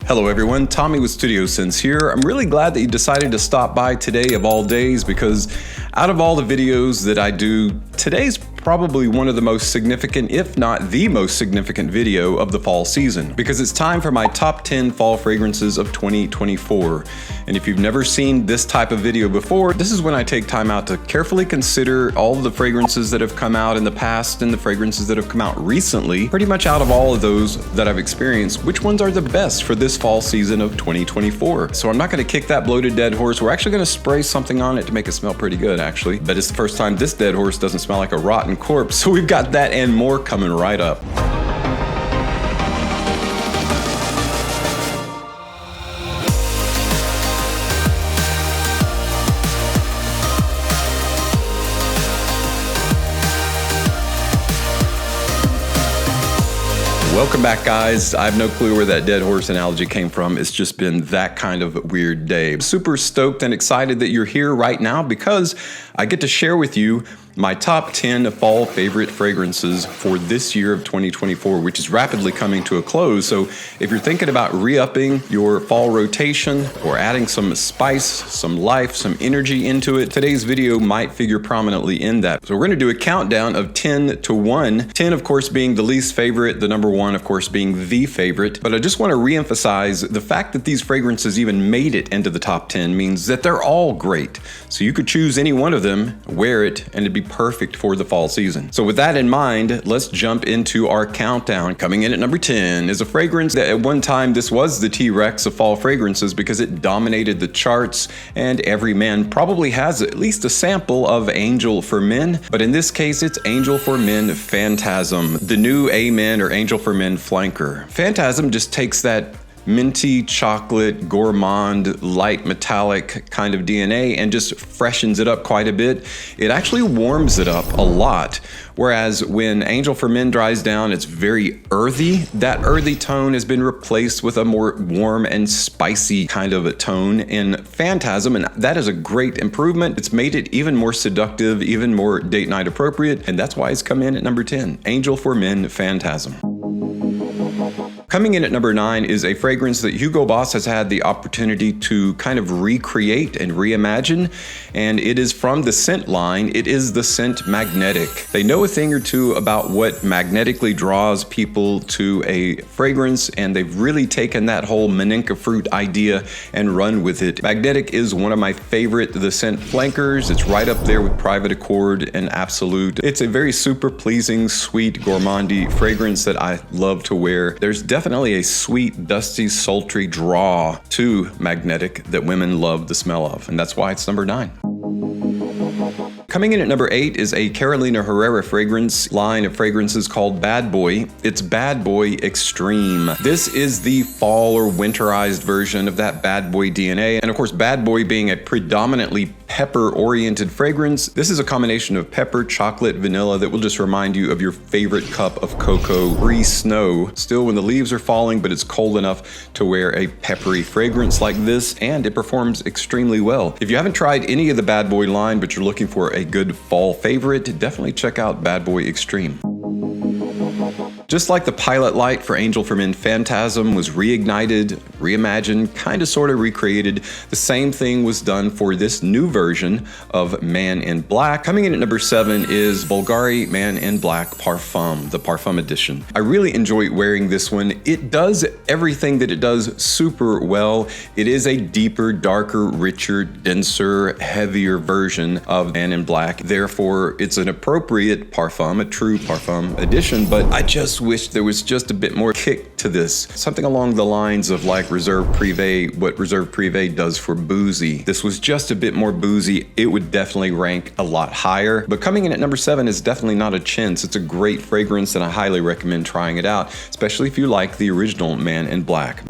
Hello everyone, Tommy with Studio Sense here. I'm really glad that you decided to stop by today of all days because out of all the videos that I do, today's probably one of the most significant, if not the most significant video of the fall season, because it's time for my top 10 fall fragrances of 2024. And if you've never seen this type of video before, this is when I take time out to carefully consider all of the fragrances that have come out in the past and the fragrances that have come out recently. Pretty much out of all of those that I've experienced, which ones are the best for this fall season of 2024. So I'm not gonna kick that bloated dead horse. We're actually gonna spray something on it to make it smell pretty good, actually. But it's the first time this dead horse doesn't smell like a rotten corpse. So we've got that and more coming right up. Welcome back, guys. I have no clue where that dead horse analogy came from. It's just been that kind of weird day. Super stoked and excited that you're here right now because I get to share with you my top 10 fall favorite fragrances for this year of 2024, which is rapidly coming to a close. So if you're thinking about re-upping your fall rotation or adding some spice, some life, some energy into it, today's video might figure prominently in that. So we're gonna do a countdown of 10 to 1. 10, of course, being the least favorite, the number 1, of course, being the favorite. But I just wanna re-emphasize the fact that these fragrances even made it into the top 10 means that they're all great. So you could choose any one of them, wear it, and it'd be perfect for the fall season. So with that in mind, let's jump into our countdown. Coming in at number 10 is a fragrance that at one time this was the T-Rex of fall fragrances because it dominated the charts and every man probably has at least a sample of Angel for Men, but in this case it's Angel for Men Phantasm, the new Amen or Angel for Men flanker. Phantasm just takes that minty, chocolate, gourmand, light metallic kind of DNA and just freshens it up quite a bit. It actually warms it up a lot. Whereas when Angel for Men dries down, it's very earthy. That earthy tone has been replaced with a more warm and spicy kind of a tone in Phantasm, and that is a great improvement. It's made it even more seductive, even more date night appropriate, and that's why it's come in at number 10, Angel for Men Phantasm. Coming in at number 9 is a fragrance that Hugo Boss has had the opportunity to kind of recreate and reimagine, and it is from the scent line. It is the scent Magnetic. They know a thing or two about what magnetically draws people to a fragrance, and they've really taken that whole Maninka fruit idea and run with it. Magnetic is one of my favorite the scent flankers. It's right up there with Private Accord and Absolute. It's a very super pleasing, sweet, gourmandy fragrance that I love to wear. There's definitely a sweet, dusty, sultry draw to Magnetic that women love the smell of, and that's why it's number 9. Coming in at number 8 is a Carolina Herrera fragrance line of fragrances called Bad Boy. It's Bad Boy Extreme. This is the fall or winterized version of that Bad Boy DNA. And of course, Bad Boy being a predominantly pepper-oriented fragrance, this is a combination of pepper, chocolate, vanilla that will just remind you of your favorite cup of cocoa pre-snow. Still when the leaves are falling, but it's cold enough to wear a peppery fragrance like this, and it performs extremely well. If you haven't tried any of the Bad Boy line, but you're looking for a good fall favorite, definitely check out Bad Boy Extreme. Just like the pilot light for Angel for Men Phantasm was reignited, reimagined, kind of sort of recreated, the same thing was done for this new version of Man in Black. Coming in at number 7 is Bulgari Man in Black Parfum, the Parfum edition. I really enjoy wearing this one. It does everything that it does super well. It is a deeper, darker, richer, denser, heavier version of Man in Black. Therefore, it's an appropriate parfum, a true parfum edition, but I just wish there was just a bit more kick to this. Something along the lines of like Reserve Privé, what Reserve Privé does for boozy. This was just a bit more boozy. It would definitely rank a lot higher. But coming in at number 7 is definitely not a chintz. It's a great fragrance and I highly recommend trying it out, especially if you like the original Man in Black.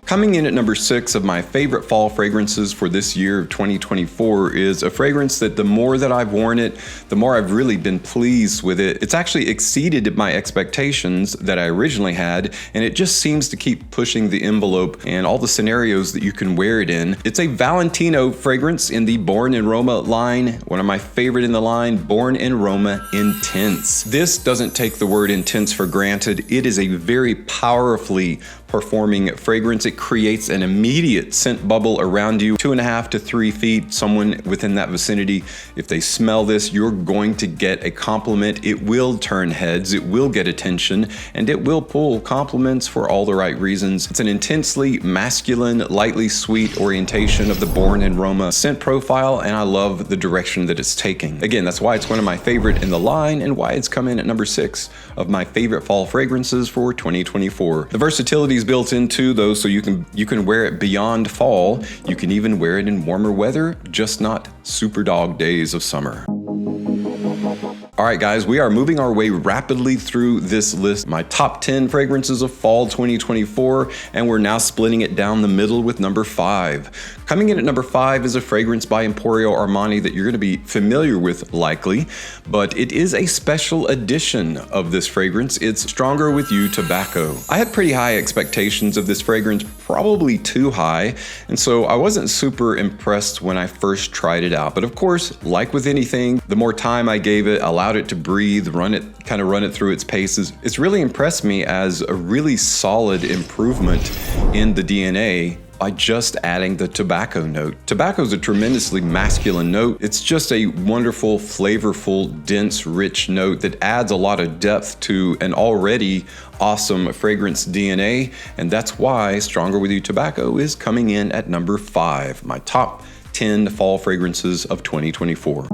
Coming in at number 6 of my favorite fall fragrances for this year of 2024 is a fragrance that the more that I've worn it, the more I've really been pleased with it. It's actually exceeded my expectations that I originally had, and it just seems to keep pushing the envelope and all the scenarios that you can wear it in. It's a Valentino fragrance in the Born in Roma line, one of my favorite in the line, Born in Roma Intense. This doesn't take the word intense for granted. It is a very powerfully performing fragrance. It creates an immediate scent bubble around you, 2.5 to 3 feet, someone within that vicinity. If they smell this, you're going to get a compliment. It will turn heads, it will get attention, and it will pull compliments for all the right reasons. It's an intensely masculine, lightly sweet orientation of the Born in Roma scent profile, and I love the direction that it's taking. Again, that's why it's one of my favorite in the line and why it's come in at number 6 of my favorite fall fragrances for 2024. The versatility is built into those, so you can wear it beyond fall. You can even wear it in warmer weather, just not super dog days of summer. All right, guys, we are moving our way rapidly through this list, my top 10 fragrances of fall 2024, and we're now splitting it down the middle with number 5. Coming in at number 5 is a fragrance by Emporio Armani that you're going to be familiar with likely, but it is a special edition of this fragrance. It's Stronger With You Tobacco. I had pretty high expectations of this fragrance, probably too high, and so I wasn't super impressed when I first tried it out. But of course, like with anything, the more time I gave it, allowed it to breathe, run it through its paces, it's really impressed me as a really solid improvement in the DNA by just adding the tobacco note. Tobacco is a tremendously masculine note. It's just a wonderful, flavorful, dense, rich note that adds a lot of depth to an already awesome fragrance DNA, and that's why Stronger With You Tobacco is coming in at number 5, my top 10 fall fragrances of 2024.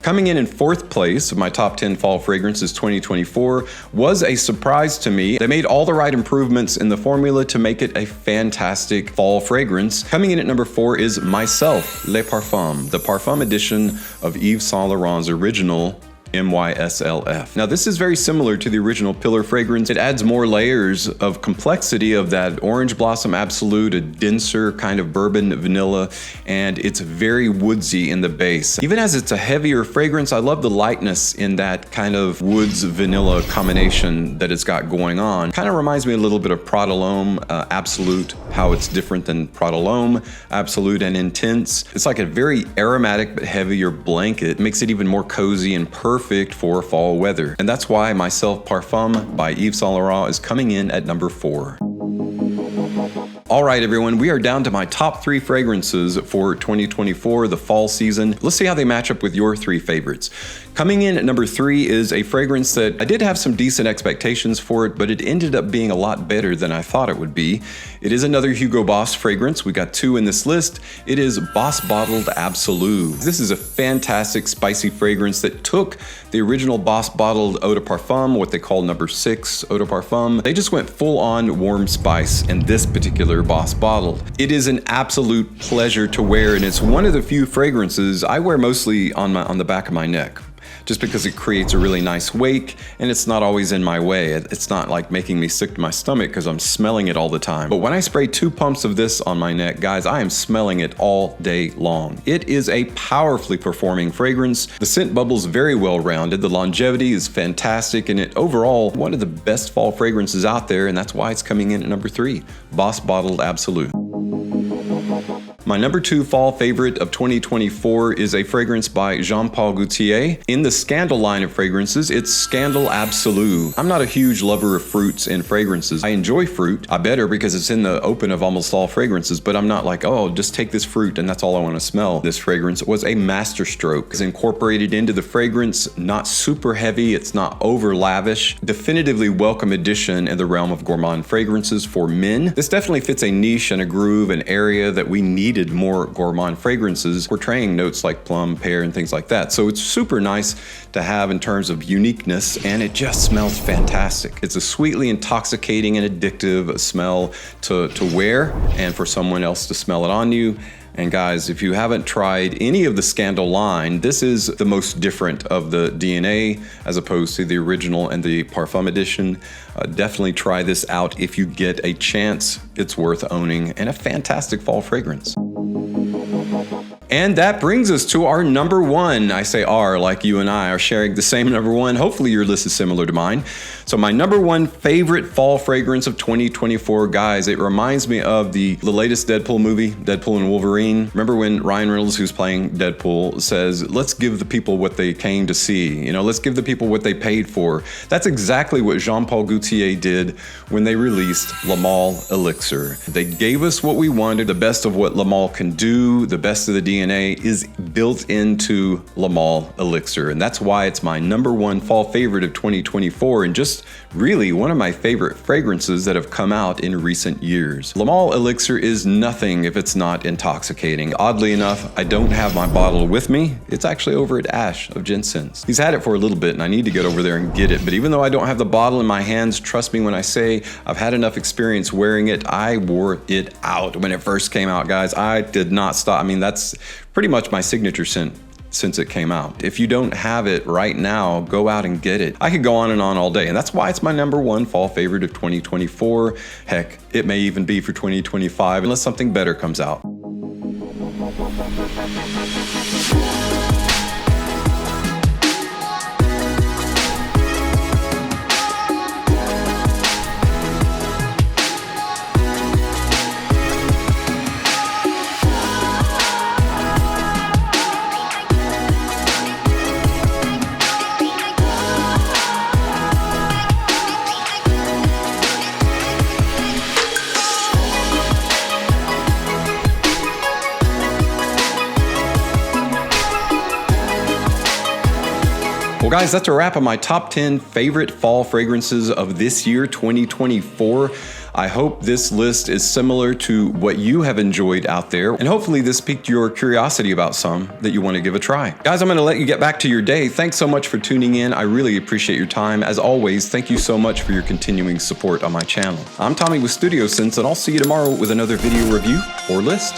Coming in 4th place of my top 10 fall fragrances 2024 was a surprise to me. They made all the right improvements in the formula to make it a fantastic fall fragrance. Coming in at number 4 is Myself Les Parfums, the Parfum edition of Yves Saint Laurent's original MYSLF. Now, this is very similar to the original Pillar fragrance. It adds more layers of complexity of that orange blossom absolute, a denser kind of bourbon vanilla, and it's very woodsy in the base. Even as it's a heavier fragrance, I love the lightness in that kind of woods vanilla combination that it's got going on. Kind of reminds me a little bit of Prada L'Homme Absolute, how it's different than Prada L'Homme Absolute and Intense. It's like a very aromatic but heavier blanket. It makes it even more cozy and perfect for fall weather. And that's why Myself Parfum by Yves Saint Laurent is coming in at number 4. All right, everyone, we are down to my top 3 fragrances for 2024, the fall season. Let's see how they match up with your 3 favorites. Coming in at number 3 is a fragrance that I did have some decent expectations for it, but it ended up being a lot better than I thought it would be. It is another Hugo Boss fragrance. We got 2 in this list. It is Boss Bottled Absolute. This is a fantastic spicy fragrance that took the original Boss Bottled Eau de Parfum, what they call number 6 Eau de Parfum. They just went full on warm spice in this particular Boss Bottled. It is an absolute pleasure to wear, and it's one of the few fragrances I wear mostly on the back of my neck, just because it creates a really nice wake and it's not always in my way. It's not like making me sick to my stomach because I'm smelling it all the time. But when I spray 2 pumps of this on my neck, guys, I am smelling it all day long. It is a powerfully performing fragrance. The scent bubble's very well rounded. The longevity is fantastic, and it overall one of the best fall fragrances out there, and that's why it's coming in at number 3, Boss Bottled Absolute. My number 2 fall favorite of 2024 is a fragrance by Jean-Paul Gaultier. In the Scandal line of fragrances, it's Scandal Absolute. I'm not a huge lover of fruits and fragrances. I enjoy fruit. I better because it's in the open of almost all fragrances, but I'm not like, oh, just take this fruit and that's all I want to smell. This fragrance was a masterstroke. It's incorporated into the fragrance, not super heavy, it's not over lavish. Definitively welcome addition in the realm of gourmand fragrances for men. This definitely fits a niche and a groove, an area that we needed more gourmand fragrances, portraying notes like plum, pear, and things like that. So it's super nice to have in terms of uniqueness, and it just smells fantastic. It's a sweetly intoxicating and addictive smell to wear and for someone else to smell it on you. And guys, if you haven't tried any of the Scandal line, this is the most different of the DNA as opposed to the original and the Parfum edition. Definitely try this out if you get a chance. It's worth owning and a fantastic fall fragrance. And that brings us to our number one. I say our, like you and I are sharing the same number one. Hopefully your list is similar to mine. So my number one favorite fall fragrance of 2024, guys, it reminds me of the latest Deadpool movie, Deadpool and Wolverine. Remember when Ryan Reynolds, who's playing Deadpool, says, let's give the people what they came to see. Let's give the people what they paid for. That's exactly what Jean-Paul Gaultier did when they released Le Male Elixir. They gave us what we wanted. The best of what Le Male can do, the best of the DNA is built into Le Male Elixir. And that's why it's my number one fall favorite of 2024 and just really one of my favorite fragrances that have come out in recent years. Le Male Elixir is nothing if it's not intoxicating. Oddly enough, I don't have my bottle with me. It's actually over at Ash of Jensen's. He's had it for a little bit and I need to get over there and get it. But even though I don't have the bottle in my hands, trust me when I say I've had enough experience wearing it. I wore it out when it first came out, guys. I did not stop. I mean, that's pretty much my signature scent since it came out. If you don't have it right now, go out and get it. I could go on and on all day, and that's why it's my number one fall favorite of 2024. Heck, it may even be for 2025 unless something better comes out. Well, guys, that's a wrap on my top 10 favorite fall fragrances of this year, 2024. I hope this list is similar to what you have enjoyed out there, and hopefully this piqued your curiosity about some that you want to give a try. Guys, I'm going to let you get back to your day. Thanks so much for tuning in. I really appreciate your time. As always, thank you so much for your continuing support on my channel. I'm Tommy with Studio Sense, and I'll see you tomorrow with another video review or list.